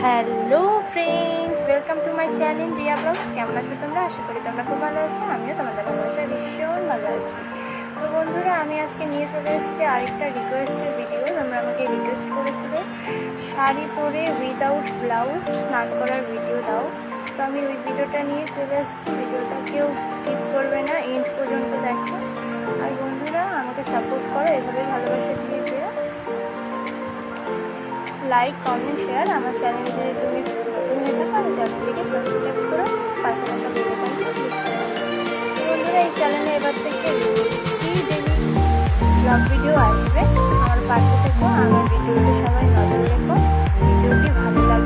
Hello friends, welcome to my channel Riya blogs. কেমন আছো তোমরা? আশা করি তোমরা খুব ভালো আছো। আমিও তোমাদের ভালোবাসায় ভীষণ ভালো আছি। তো বন্ধুরা, আমি আজকে নিয়ে চলে এসেছি আরেকটা রিকোয়েস্টের ভিডিও। তোমরা আমাকে রিকোয়েস্ট করেছিলে শাড়ি পরে উইদাউট ব্লাউজ স্নান করার ভিডিও দাও। তো আমি ওই ভিডিওটা নিয়ে চলে এসেছি। ভিডিওটা কেউ স্কিপ করবে না, এন্ড পর্যন্ত দেখো। আর বন্ধুরা, আমাকে সাপোর্ট করো, এভাবে ভালোবাসা দিয়ে যেও। Like, comment, share. আমার চ্যানেলে যদি তুমি নতুন হয়ে থাকো, আমি চ্যানেলটিকে সাবস্ক্রাইব করো, পাশে থাকা বেল আইকনটা ক্লিক করো। বন্ধুরা, এই চ্যানেলে এবার থেকে রোজই ডেলি ব্লগ ভিডিও আসবে। আমার পাশে থেকো, আমার ভিডিওতে সবাই নজর রেখো। ভিডিওটি ভালো লাগবে